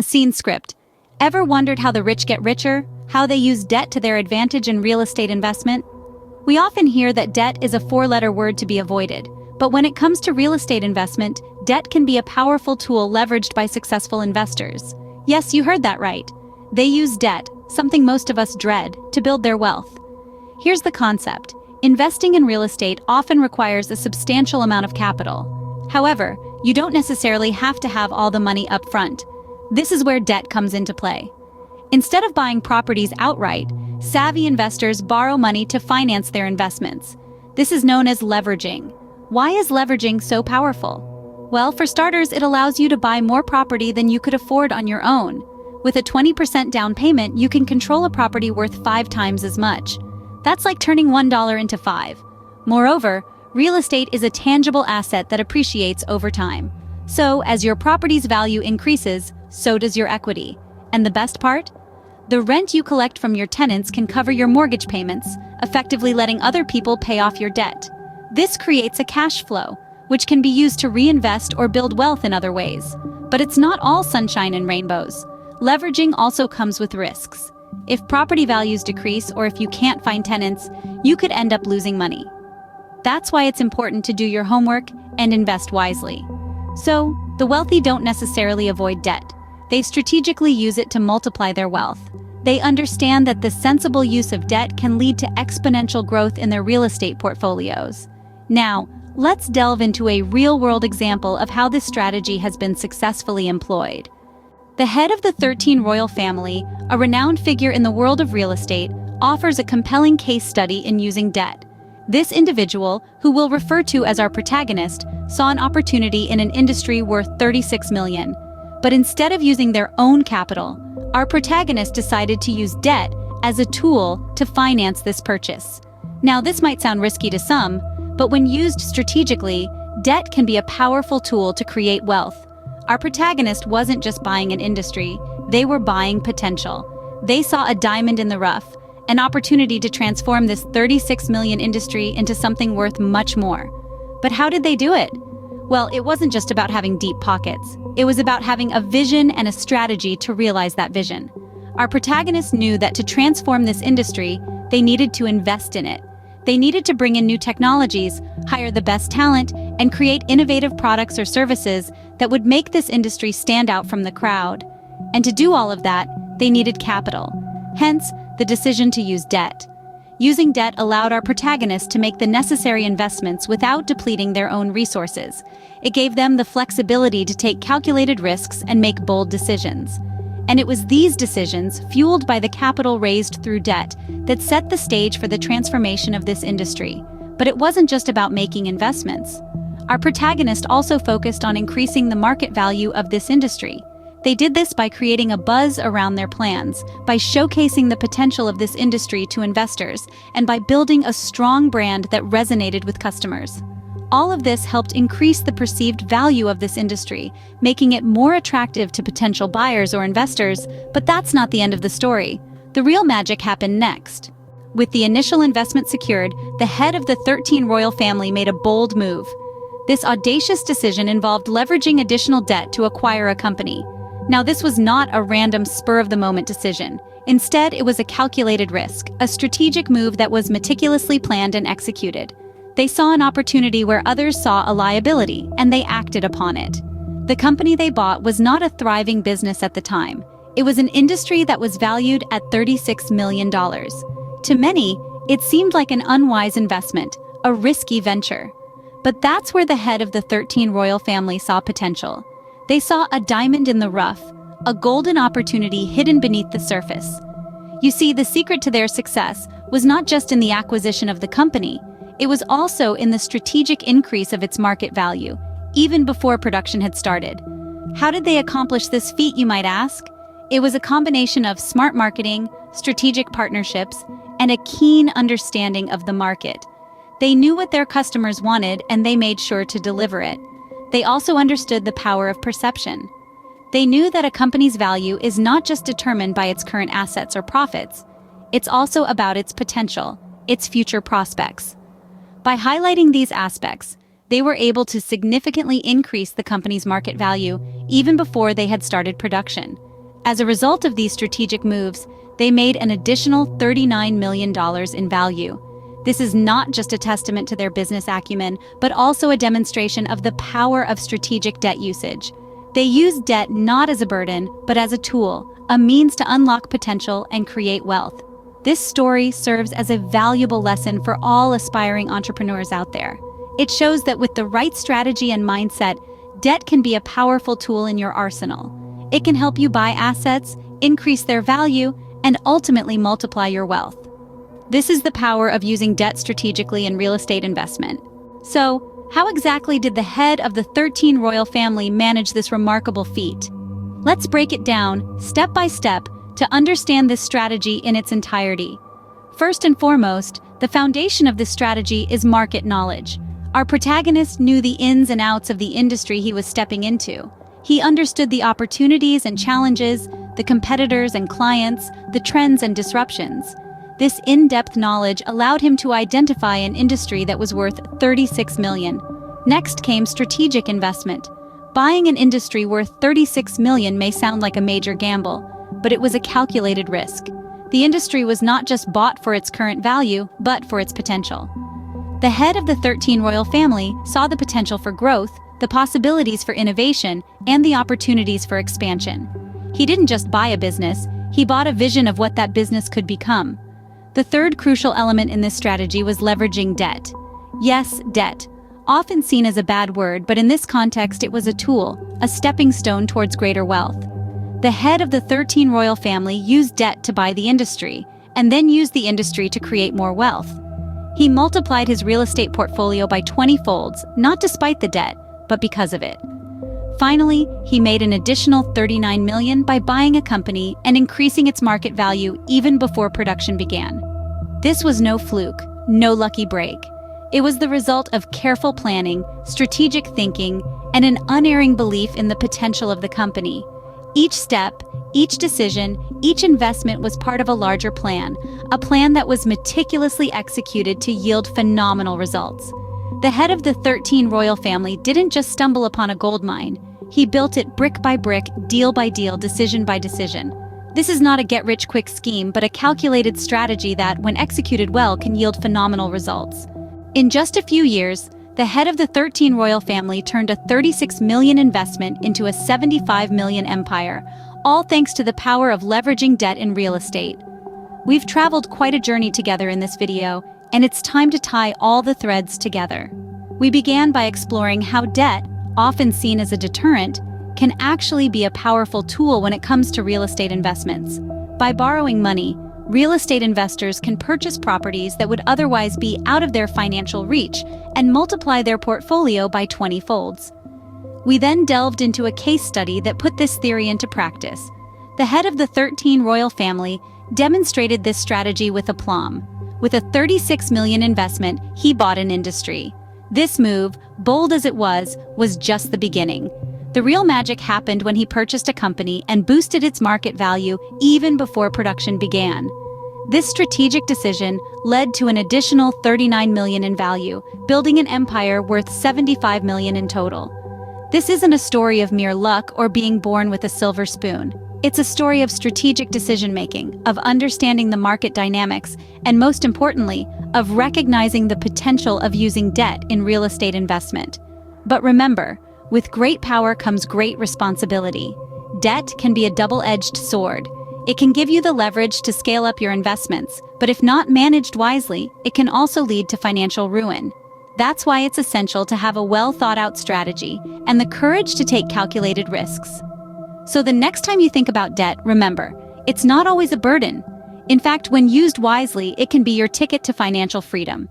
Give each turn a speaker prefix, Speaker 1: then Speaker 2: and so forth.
Speaker 1: scene script. Ever wondered how the rich get richer? How they use debt to their advantage in real estate investment? We often hear that debt is a four-letter word to be avoided, but when it comes to real estate investment, debt can be a powerful tool leveraged by successful investors. Yes, you heard that right. They use debt, something most of us dread, to build their wealth. Here's the concept. Investing in real estate often requires a substantial amount of capital. However, you don't necessarily have to have all the money up front. This is where debt comes into play. Instead of buying properties outright, savvy investors borrow money to finance their investments. This is known as leveraging. Why is leveraging so powerful? Well, for starters, it allows you to buy more property than you could afford on your own. With a 20% down payment, you can control a property worth 5 times as much. That's like turning $1 into 5. Moreover, real estate is a tangible asset that appreciates over time. So, as your property's value increases, so does your equity. And the best part? The rent you collect from your tenants can cover your mortgage payments, effectively letting other people pay off your debt. This creates a cash flow, which can be used to reinvest or build wealth in other ways. But it's not all sunshine and rainbows. Leveraging also comes with risks. If property values decrease or if you can't find tenants, you could end up losing money. That's why it's important to do your homework and invest wisely. So, the wealthy don't necessarily avoid debt. They strategically use it to multiply their wealth. They understand that the sensible use of debt can lead to exponential growth in their real estate portfolios. Now, let's delve into a real-world example of how this strategy has been successfully employed. The head of the 13 royal family, a renowned figure in the world of real estate, offers a compelling case study in using debt. This individual, who we'll refer to as our protagonist, saw an opportunity in an industry worth $36 million. But instead of using their own capital, our protagonist decided to use debt as a tool to finance this purchase. Now, this might sound risky to some, but when used strategically, debt can be a powerful tool to create wealth. Our protagonist wasn't just buying an industry, they were buying potential. They saw a diamond in the rough, an opportunity to transform this $36 million industry into something worth much more. But how did they do it? Well, it wasn't just about having deep pockets. It was about having a vision and a strategy to realize that vision. Our protagonist knew that to transform this industry, they needed to invest in it. They needed to bring in new technologies, hire the best talent, and create innovative products or services that would make this industry stand out from the crowd. And to do all of that, they needed capital. Hence, the decision to use debt. Using debt allowed our protagonist to make the necessary investments without depleting their own resources. It gave them the flexibility to take calculated risks and make bold decisions. And it was these decisions, fueled by the capital raised through debt, that set the stage for the transformation of this industry. But it wasn't just about making investments. Our protagonist also focused on increasing the market value of this industry. They did this by creating a buzz around their plans, by showcasing the potential of this industry to investors, and by building a strong brand that resonated with customers. All of this helped increase the perceived value of this industry, making it more attractive to potential buyers or investors. But that's not the end of the story. The real magic happened next. With the initial investment secured, the head of the 13 royal family made a bold move. This audacious decision involved leveraging additional debt to acquire a company. Now, this was not a random spur-of-the-moment decision. Instead, it was a calculated risk, a strategic move that was meticulously planned and executed. They saw an opportunity where others saw a liability, and they acted upon it. The company they bought was not a thriving business at the time. It was an industry that was valued at $36 million. To many, it seemed like an unwise investment, a risky venture. But that's where the head of the 13 royal family saw potential. They saw a diamond in the rough, a golden opportunity hidden beneath the surface. You see, the secret to their success was not just in the acquisition of the company, it was also in the strategic increase of its market value, even before production had started. How did they accomplish this feat, you might ask? It was a combination of smart marketing, strategic partnerships, and a keen understanding of the market. They knew what their customers wanted, and they made sure to deliver it. They also understood the power of perception. They knew that a company's value is not just determined by its current assets or profits, it's also about its potential, its future prospects. By highlighting these aspects, they were able to significantly increase the company's market value even before they had started production. As a result of these strategic moves, they made an additional $39 million in value. This is not just a testament to their business acumen, but also a demonstration of the power of strategic debt usage. They use debt not as a burden, but as a tool, a means to unlock potential and create wealth. This story serves as a valuable lesson for all aspiring entrepreneurs out there. It shows that with the right strategy and mindset, debt can be a powerful tool in your arsenal. It can help you buy assets, increase their value, and ultimately multiply your wealth. This is the power of using debt strategically in real estate investment. So, how exactly did the head of the 13 royal family manage this remarkable feat? Let's break it down, step by step, to understand this strategy in its entirety. First and foremost, the foundation of this strategy is market knowledge. Our protagonist knew the ins and outs of the industry he was stepping into. He understood the opportunities and challenges, the competitors and clients, the trends and disruptions. This in-depth knowledge allowed him to identify an industry that was worth $36 million. Next came strategic investment. Buying an industry worth $36 million may sound like a major gamble, but it was a calculated risk. The industry was not just bought for its current value, but for its potential. The head of the 13 royal family saw the potential for growth, the possibilities for innovation, and the opportunities for expansion. He didn't just buy a business, he bought a vision of what that business could become. The third crucial element in this strategy was leveraging debt. Yes, debt. Often seen as a bad word, but in this context it was a tool, a stepping stone towards greater wealth. The head of the 13 royal family used debt to buy the industry, and then used the industry to create more wealth. He multiplied his real estate portfolio by 20 folds, not despite the debt, but because of it. Finally, he made an additional $39 million by buying a company and increasing its market value even before production began. This was no fluke, no lucky break. It was the result of careful planning, strategic thinking, and an unerring belief in the potential of the company. Each step, each decision, each investment was part of a larger plan, a plan that was meticulously executed to yield phenomenal results. The head of the 13 royal family didn't just stumble upon a gold mine. He built it brick by brick, deal by deal, decision by decision. This is not a get-rich-quick scheme, but a calculated strategy that, when executed well, can yield phenomenal results. In just a few years, the head of the 13 royal family turned a $36 million investment into a $75 million empire, all thanks to the power of leveraging debt in real estate. We've traveled quite a journey together in this video, and it's time to tie all the threads together. We began by exploring how debt, often seen as a deterrent, can actually be a powerful tool when it comes to real estate investments. By borrowing money, real estate investors can purchase properties that would otherwise be out of their financial reach and multiply their portfolio by 20 folds. We then delved into a case study that put this theory into practice. The head of the 13 royal family demonstrated this strategy with aplomb. With a $36 million investment, he bought an industry. This move, bold as it was just the beginning. The real magic happened when he purchased a company and boosted its market value even before production began. This strategic decision led to an additional $39 million in value, building an empire worth $75 million in total. This isn't a story of mere luck or being born with a silver spoon. It's a story of strategic decision-making, of understanding the market dynamics, and most importantly, of recognizing the potential of using debt in real estate investment. But remember, with great power comes great responsibility. Debt can be a double-edged sword. It can give you the leverage to scale up your investments, but if not managed wisely, it can also lead to financial ruin. That's why it's essential to have a well-thought-out strategy and the courage to take calculated risks. So the next time you think about debt, remember, it's not always a burden. In fact, when used wisely, it can be your ticket to financial freedom.